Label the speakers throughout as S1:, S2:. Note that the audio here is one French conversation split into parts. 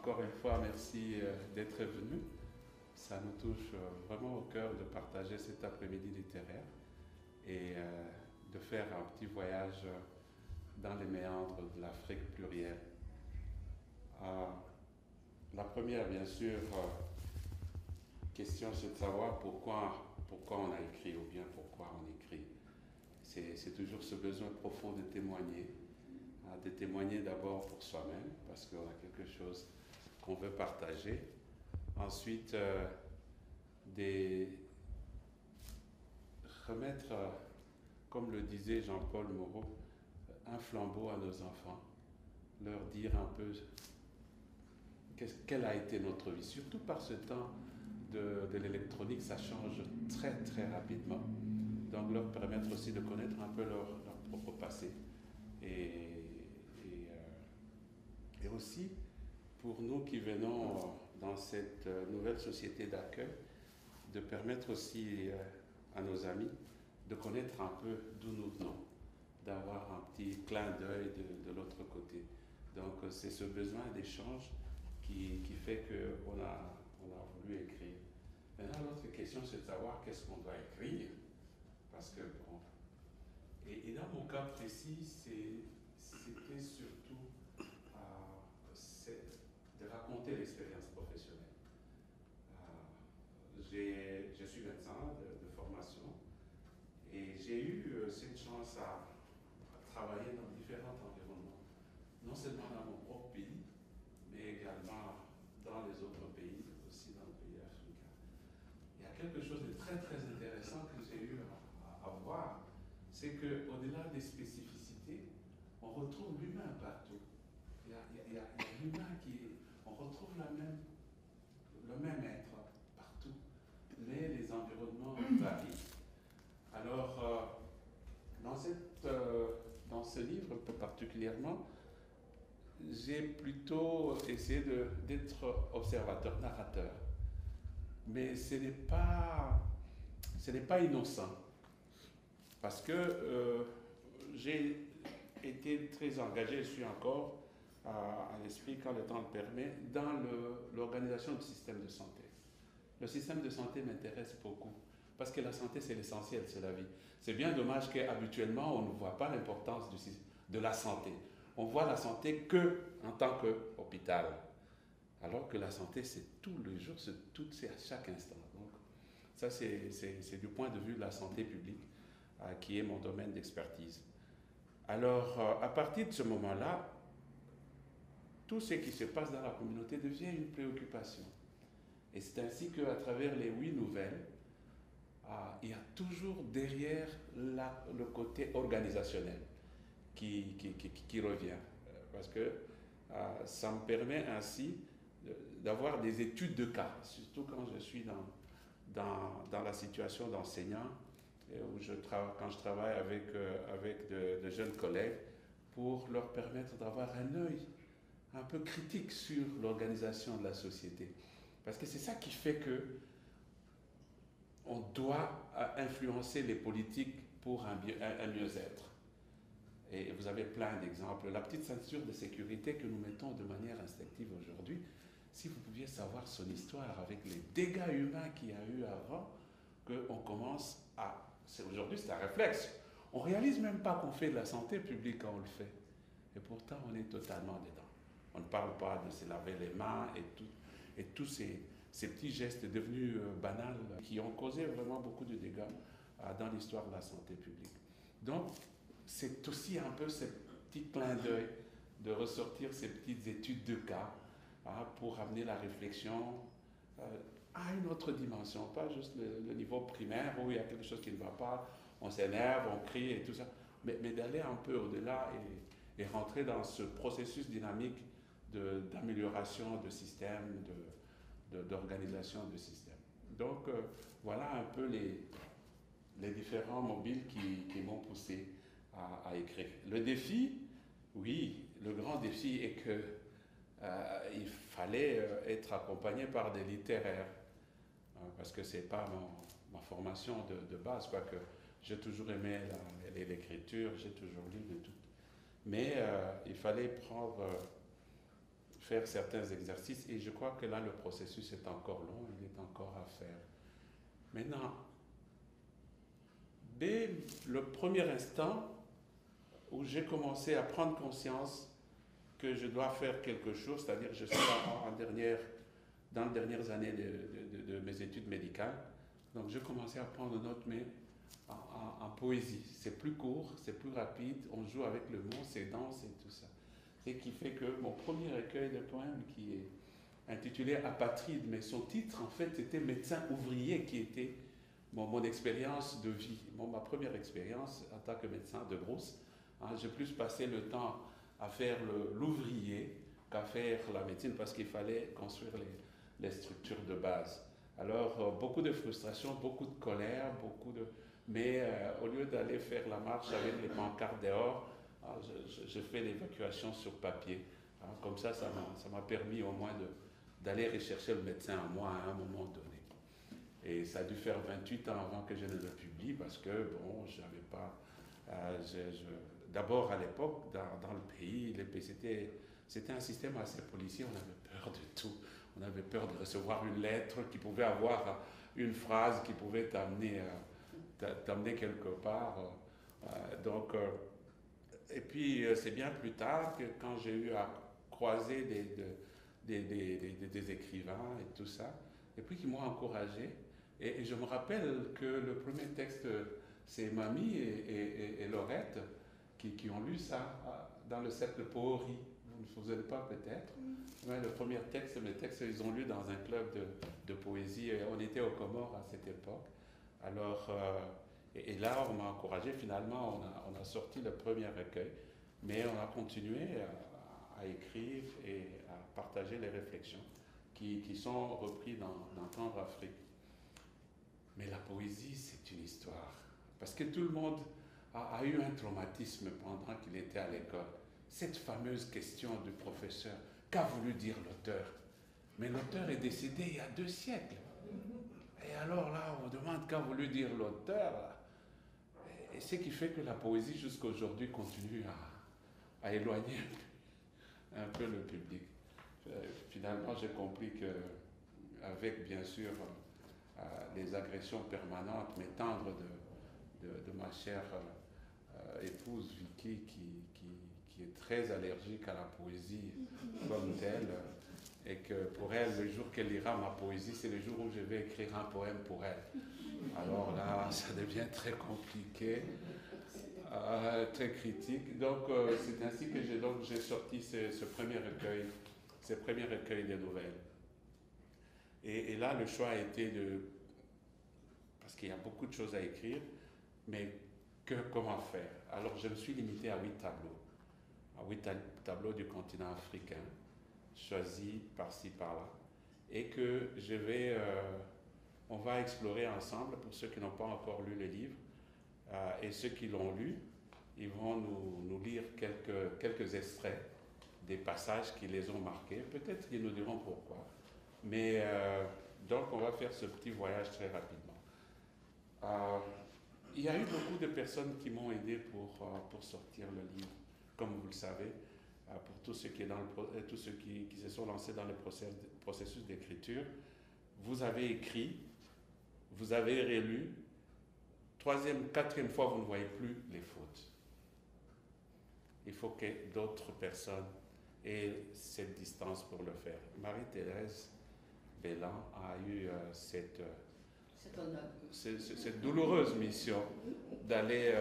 S1: Encore une fois, merci d'être venu. Ça nous touche vraiment au cœur de partager cet après-midi littéraire et de faire un petit voyage dans les méandres de l'Afrique plurielle. Euh, la première, bien sûr, question, c'est de savoir pourquoi on a écrit ou bien pourquoi on écrit. C'est toujours ce besoin profond de témoigner d'abord pour soi-même, parce qu'on a quelque chose qu'on veut partager. Ensuite, remettre, comme le disait Jean-Paul Moreau, un flambeau à nos enfants, leur dire un peu quelle a été notre vie, surtout par ce temps de l'électronique, ça change très très rapidement. Donc leur permettre aussi de connaître un peu leur propre passé et aussi pour nous qui venons dans cette nouvelle société d'accueil, de permettre aussi à nos amis de connaître un peu d'où nous venons, d'avoir un petit clin d'œil de l'autre côté. Donc c'est ce besoin d'échange qui fait qu'on a voulu écrire. Maintenant, l'autre question, c'est de savoir qu'est-ce qu'on doit écrire. Parce que, bon, et dans mon cas précis, c'était surtout de raconter l'expérience professionnelle. Je suis médecin de formation et j'ai eu cette chance à travailler dans différents environnements, non seulement dans mon propre pays, mais également dans les autres pays, aussi dans le pays africain. Il y a quelque chose de très très intéressant que j'ai eu à voir, c'est qu'au-delà des spécificités, on retrouve l'humain partout. Il y a l'humain on retrouve le même être partout, mais les environnements varient. Alors, dans ce livre particulièrement, j'ai plutôt essayé d'être observateur, narrateur. Mais ce n'est pas innocent. Parce que j'ai été très engagé, je suis encore à l'esprit quand le temps le permet, dans l'organisation du système de santé. Le système de santé m'intéresse beaucoup. Parce que la santé, c'est l'essentiel, c'est la vie. C'est bien dommage qu'habituellement, on ne voit pas l'importance de la santé. On voit la santé qu'en tant qu'hôpital. Alors que la santé, c'est tout le jour, c'est à chaque instant. Donc, ça, c'est du point de vue de la santé publique, qui est mon domaine d'expertise. Alors, à partir de ce moment-là, tout ce qui se passe dans la communauté devient une préoccupation. Et c'est ainsi qu'à travers les 8 nouvelles, il y a toujours derrière le côté organisationnel qui revient. Parce que ça me permet ainsi d'avoir des études de cas, surtout quand je suis dans la situation d'enseignant, quand je travaille avec de jeunes collègues, pour leur permettre d'avoir un œil un peu critique sur l'organisation de la société. Parce que c'est ça qui fait que on doit influencer les politiques pour un mieux-être. Et vous avez plein d'exemples. La petite ceinture de sécurité que nous mettons de manière instinctive aujourd'hui, si vous pouviez savoir son histoire avec les dégâts humains qu'il y a eu avant, qu'on commence à... Aujourd'hui, c'est un réflexe. On ne réalise même pas qu'on fait de la santé publique quand on le fait. Et pourtant, on est totalement dedans. On ne parle pas de se laver les mains et tous ces petits gestes devenus banals qui ont causé vraiment beaucoup de dégâts dans l'histoire de la santé publique. Donc, c'est aussi un peu ce petit clin d'œil de ressortir ces petites études de cas pour amener la réflexion à une autre dimension, pas juste le niveau primaire où il y a quelque chose qui ne va pas, on s'énerve, on crie et tout ça, mais d'aller un peu au-delà et rentrer dans ce processus dynamique d'amélioration de système, d'organisation de système. Donc voilà un peu les différents mobiles qui m'ont poussé à écrire. Le défi, oui, le grand défi est que il fallait être accompagné par des littéraires, parce que c'est pas ma formation de base, quoique j'ai toujours aimé l'écriture, j'ai toujours lu de tout. Mais il fallait faire certains exercices et je crois que là le processus est encore long, il est encore à faire. Maintenant, dès le premier instant où j'ai commencé à prendre conscience que je dois faire quelque chose, c'est-à-dire que je suis dans les dernières années de mes études médicales, donc je commençais à prendre note, mais en poésie. C'est plus court, c'est plus rapide, on joue avec le mot, c'est dense et tout ça. Et qui fait que mon premier recueil de poèmes, qui est intitulé Apatride, mais son titre en fait c'était Médecin ouvrier, qui était mon expérience de vie, ma première expérience en tant que médecin de brousse. Hein, j'ai plus passé le temps à faire l'ouvrier qu'à faire la médecine parce qu'il fallait construire les structures de base. Alors, beaucoup de frustration, beaucoup de colère, mais au lieu d'aller faire la marche avec les pancartes dehors, je fais l'évacuation sur papier. Hein, comme ça m'a permis au moins d'aller rechercher le médecin en moi à un moment donné. Et ça a dû faire 28 ans avant que je ne le publie parce que, bon, je n'avais pas... D'abord, à l'époque, dans le pays, c'était un système assez policier, on avait peur de tout. On avait peur de recevoir une lettre qui pouvait avoir une phrase qui pouvait t'amener quelque part. Et puis, c'est bien plus tard que quand j'ai eu à croiser des écrivains et tout ça, et puis qui m'ont encouragé. Et je me rappelle que le premier texte, c'est Mamie et Laurette qui ont lu ça dans le cercle Pohori. Vous ne vous êtes pas peut-être. Ouais, le premier texte, mes textes, ils ont lu dans un club de poésie. On était aux Comores à cette époque. Alors, et là, on m'a encouragé. Finalement, on a sorti le premier recueil. Mais on a continué à écrire et à partager les réflexions qui sont reprises dans Tendre Afrique. Mais la poésie, c'est une histoire. Parce que tout le monde a eu un traumatisme pendant qu'il était à l'école. Cette fameuse question du professeur, qu'a voulu dire l'auteur? Mais l'auteur est décédé il y a 2 siècles. Et alors là, on demande qu'a voulu dire l'auteur. Et ce qui fait que la poésie, jusqu'à aujourd'hui, continue à éloigner un peu le public. Finalement, j'ai compris qu'avec, bien sûr, les agressions permanentes, mais tendres de ma chère épouse Vicky, qui est très allergique à la poésie comme telle, et que pour elle, le jour qu'elle lira ma poésie, c'est le jour où je vais écrire un poème pour elle. Alors là, ça devient très compliqué, très critique. Donc, c'est ainsi que j'ai sorti ce premier recueil de nouvelles. Et là, le choix a été parce qu'il y a beaucoup de choses à écrire, mais comment faire? Alors, je me suis limité à 8 tableaux. À 8 tableaux du continent africain, choisis par-ci, par-là, et que on va explorer ensemble pour ceux qui n'ont pas encore lu le livre, et ceux qui l'ont lu, ils vont nous lire quelques extraits des passages qui les ont marqués. Peut-être qu'ils nous diront pourquoi. Mais donc, on va faire ce petit voyage très rapidement. Il y a eu beaucoup de personnes qui m'ont aidé pour sortir le livre, comme vous le savez, pour tous ceux tous ceux qui se sont lancés dans le processus d'écriture. Vous avez écrit, vous avez relu, 3e, 4e fois, vous ne voyez plus les fautes. Il faut que d'autres personnes aient cette distance pour le faire. Marie-Thérèse Bélan a eu cette douloureuse mission d'aller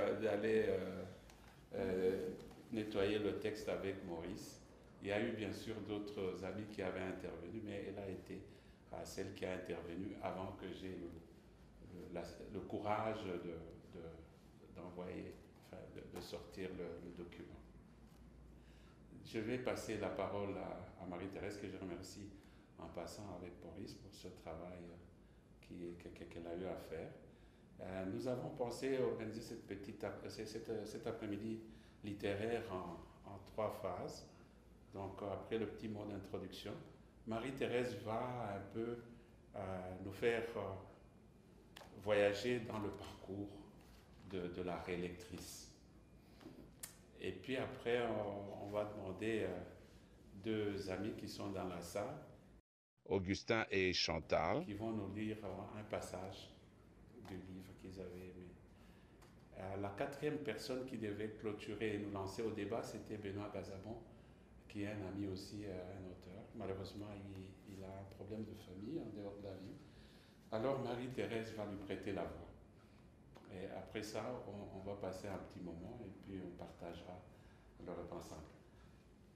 S1: nettoyer le texte avec Maurice. Il y a eu bien sûr d'autres amis qui avaient intervenu, mais elle a été celle qui a intervenu avant que j'ai le courage d'envoyer, de sortir le document. Je vais passer la parole à Marie-Thérèse, que je remercie en passant avec Maurice pour ce travail qu'elle a eu à faire. Nous avons pensé organiser cet après-midi littéraire en 3 phases. Donc, après le petit mot d'introduction, Marie-Thérèse va un peu nous faire voyager dans le parcours de la rélectrice. Et puis après, on va demander deux amis qui sont dans la salle, Augustin et Chantal, qui vont nous lire un passage du livre qu'ils avaient aimé. La quatrième personne qui devait clôturer et nous lancer au débat, c'était Benoît Gazabon, qui est un ami aussi, un auteur. Malheureusement, il a un problème de famille en dehors de la vie. Alors Marie-Thérèse va lui prêter la voix. Et après ça, on va passer un petit moment et puis on partagera le repas ensemble.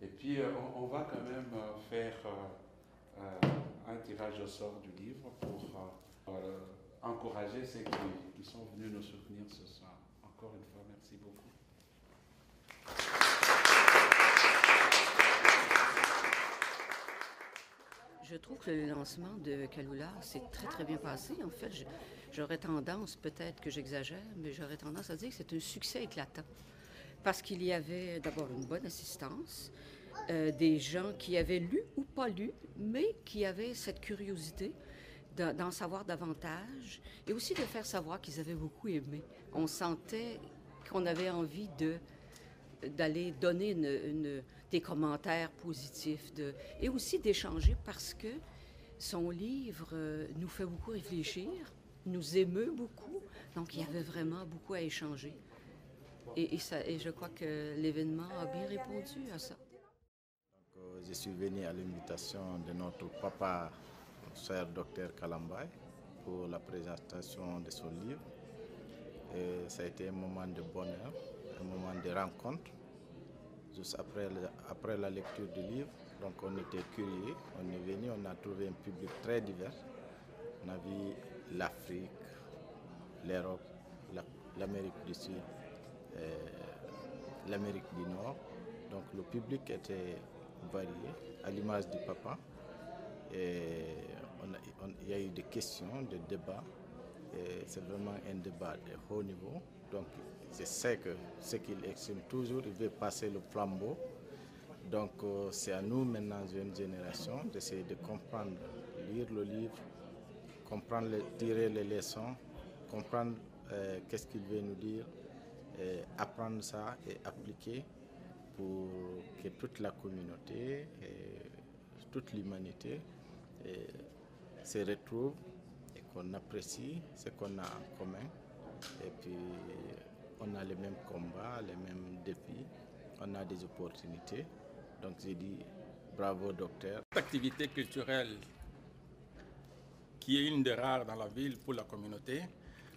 S1: Et puis on va quand même faire un tirage au sort du livre pour encourager ceux qui sont venus nous soutenir ce soir. Encore une fois, merci beaucoup.
S2: Je trouve que le lancement de Kalula s'est très bien passé. En fait, j'aurais tendance, peut-être que j'exagère, mais j'aurais tendance à dire que c'est un succès éclatant. Parce qu'il y avait d'abord une bonne assistance, des gens qui avaient lu ou pas lu, mais qui avaient cette curiosité d'en savoir davantage et aussi de faire savoir qu'ils avaient beaucoup aimé. On sentait qu'on avait envie d'aller donner des commentaires positifs et aussi d'échanger parce que son livre nous fait beaucoup réfléchir, nous émeut beaucoup, donc il y avait vraiment beaucoup à échanger. Et je crois que l'événement a bien répondu à ça.
S3: Donc, je suis venu à l'invitation de notre papa, cher docteur Kalambay, pour la présentation de son livre. Et ça a été un moment de bonheur, un moment de rencontre. Juste après la lecture du livre, donc on était curieux, on est venu, on a trouvé un public très divers. On a vu l'Afrique, l'Europe, l'Amérique du Sud, l'Amérique du Nord. Donc le public était varié, à l'image du papa. Et il y a eu des questions, des débats. C'est vraiment un débat de haut niveau. Donc je sais que ce qu'il exprime toujours, il veut passer le flambeau. Donc c'est à nous maintenant, jeune génération, d'essayer de comprendre, lire le livre, comprendre, tirer les leçons, comprendre qu'est-ce qu'il veut nous dire, apprendre ça et appliquer pour que toute la communauté, toute l'humanité se retrouve et qu'on apprécie ce qu'on a en commun. Et puis on a les mêmes combats, les mêmes défis, on a des opportunités. Donc j'ai dit bravo docteur.
S4: Cette activité culturelle, qui est une des rares dans la ville pour la communauté,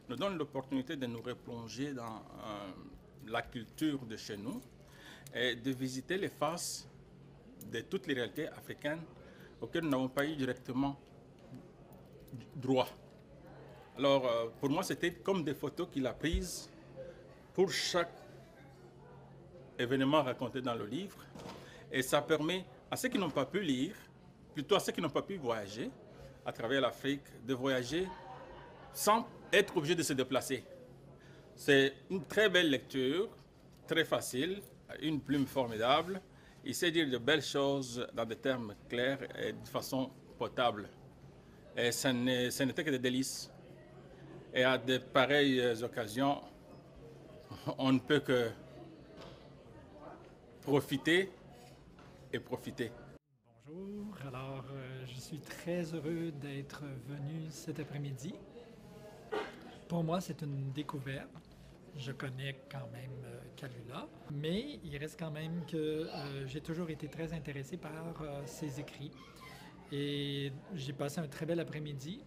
S4: nous donne l'opportunité de nous replonger dans la culture de chez nous et de visiter les faces de toutes les réalités africaines auxquelles nous n'avons pas eu directement droit. Alors pour moi, c'était comme des photos qu'il a prises pour chaque événement raconté dans le livre. Et ça permet à ceux qui n'ont pas pu lire, plutôt à ceux qui n'ont pas pu voyager à travers l'Afrique, de voyager sans être obligé de se déplacer. C'est une très belle lecture, très facile, une plume formidable. Il sait dire de belles choses dans des termes clairs et de façon potable. Et ce n'était que des délices. Et à de pareilles occasions, on ne peut que profiter et profiter.
S5: Bonjour, alors je suis très heureux d'être venu cet après-midi. Pour moi, c'est une découverte. Je connais quand même Kalula, mais il reste quand même que j'ai toujours été très intéressé par ses écrits. Et j'ai passé un très bel après-midi.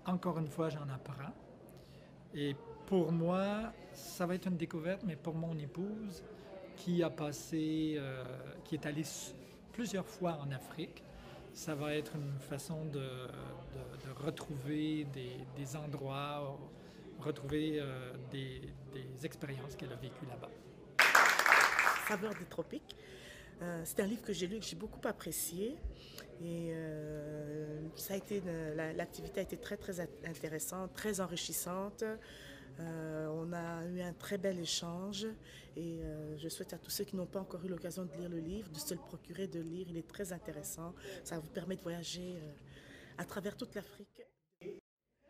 S5: Encore une fois, j'en apprends. Et pour moi, ça va être une découverte, mais pour mon épouse, qui est allée plusieurs fois en Afrique, ça va être une façon de retrouver des endroits, retrouver des expériences qu'elle a vécues là-bas.
S6: Saveurs des tropiques. C'est un livre que j'ai lu et que j'ai beaucoup apprécié. Et ça a été l'activité a été très intéressante, très enrichissante. On a eu un très bel échange et je souhaite à tous ceux qui n'ont pas encore eu l'occasion de lire le livre de se le procurer, de le lire. Il est très intéressant. Ça vous permet de voyager à travers toute l'Afrique.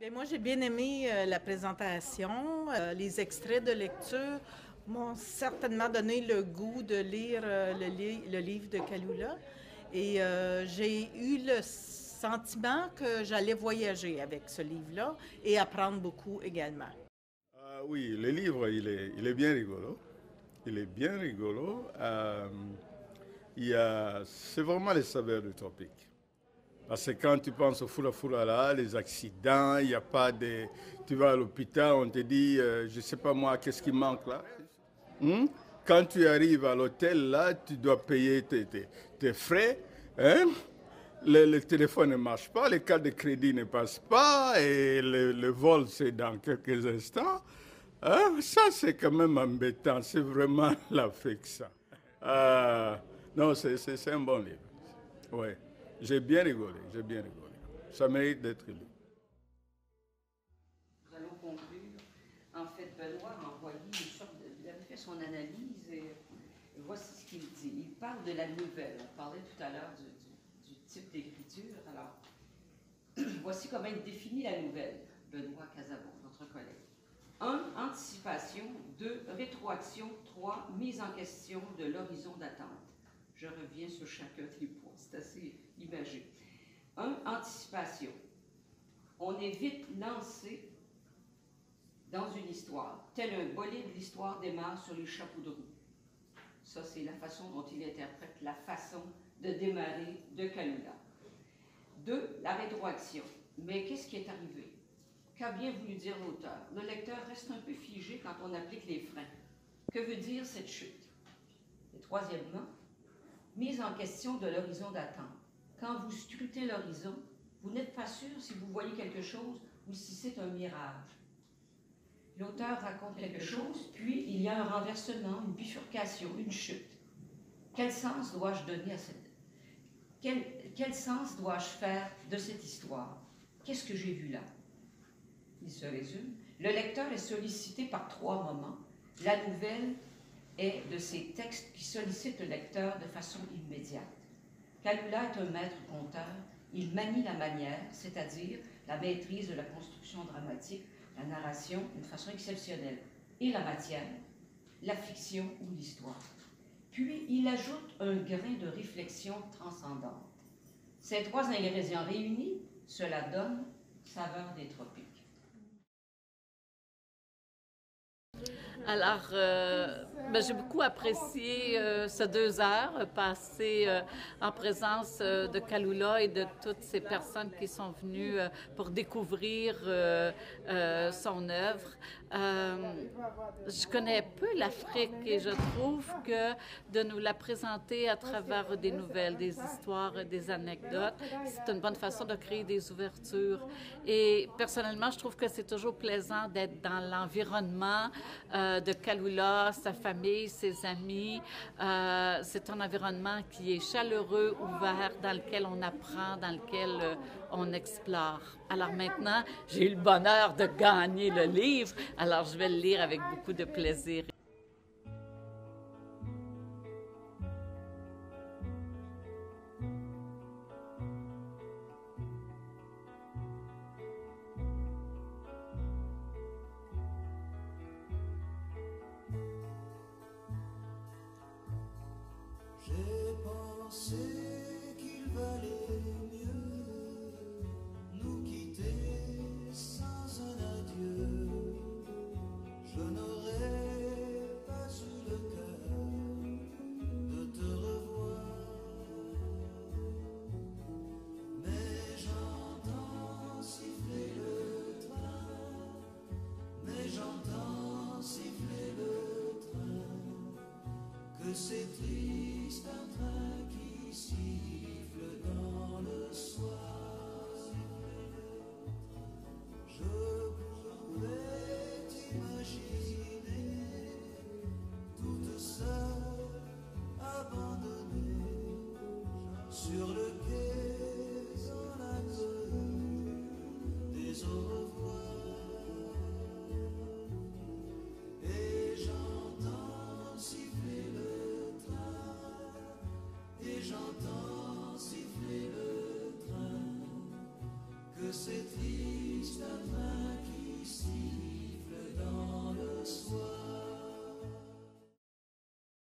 S7: Bien, moi, j'ai bien aimé la présentation, les extraits de lecture
S6: m'ont certainement donné le goût de lire le livre de Kalula. Et j'ai eu le sentiment que j'allais voyager avec ce livre-là et apprendre beaucoup également.
S7: Oui, le livre, il est bien rigolo. Il est bien rigolo. C'est vraiment les saveurs du tropique. Parce que quand tu penses au Fura là, les accidents, il n'y a pas de... Tu vas à l'hôpital, on te dit, je ne sais pas moi, qu'est-ce qui manque là. Quand tu arrives à l'hôtel, là, tu dois payer tes frais. Hein? Le téléphone ne marche pas, les cartes de crédit ne passent pas et le vol, c'est dans quelques instants. Hein? Ça, c'est quand même embêtant. C'est vraiment l'Afrique, ça. Non, c'est un bon livre. Oui. J'ai bien rigolé, j'ai bien rigolé. Ça mérite d'être lu.
S2: Nous allons conclure. En fait, Benoît a envoyé une sorte il avait fait son analyse et voici ce qu'il dit. Il parle de la nouvelle. On parlait tout à l'heure du type d'écriture. Alors, voici comment il définit la nouvelle, Benoît Casabon, notre collègue. 1. Anticipation. 2. Rétroaction. 3. Mise en question de l'horizon d'attente. Je reviens sur chacun des points. C'est assez imagé. 1. Anticipation. On est vite lancé dans une histoire. Tel un bolide, l'histoire démarre sur les chapeaux de roue. Ça, c'est la façon dont il interprète la façon de démarrer de Kalula. 2. La rétroaction. Mais qu'est-ce qui est arrivé? Qu'a bien voulu dire l'auteur? Le lecteur reste un peu figé quand on applique les freins. Que veut dire cette chute? Et troisièmement, mise en question de l'horizon d'attente. Quand vous scrutez l'horizon, vous n'êtes pas sûr si vous voyez quelque chose ou si c'est un mirage. L'auteur raconte quelque chose, puis il y a un renversement, une bifurcation, une chute. Quel sens dois-je donner à cette... Quel sens dois-je faire de cette histoire? Qu'est-ce que j'ai vu là? Il se résume. Le lecteur est sollicité par 3 moments. La nouvelle est de ces textes qui sollicitent le lecteur de façon immédiate. Kalula est un maître conteur. Il manie la manière, c'est-à-dire la maîtrise de la construction dramatique, la narration d'une façon exceptionnelle, et la matière, la fiction ou l'histoire. Puis, il ajoute un grain de réflexion transcendante. Ces 3 ingrédients réunis, cela donne saveur des tropiques.
S8: Alors, j'ai beaucoup apprécié ces 2 heures passées en présence de Kalula et de toutes ces personnes qui sont venues pour découvrir son œuvre. Je connais peu l'Afrique et je trouve que de nous la présenter à travers des nouvelles, des histoires, des anecdotes, c'est une bonne façon de créer des ouvertures. Et personnellement, je trouve que c'est toujours plaisant d'être dans l'environnement de Kalula, sa famille, ses amis. C'est un environnement qui est chaleureux, ouvert, dans lequel on apprend, dans lequel on explore. Alors maintenant, j'ai eu le bonheur de gagner le livre, alors je vais le lire avec beaucoup de plaisir.
S9: J'ai pensé qu'il valait mieux nous quitter sans un adieu. Je n'aurais pas eu le cœur de te revoir, mais j'entends siffler le train, mais j'entends siffler le train, que c'est triste un train qui siffle dans le soir. Je pouvais t'imaginer toute seule, abandonnée sur le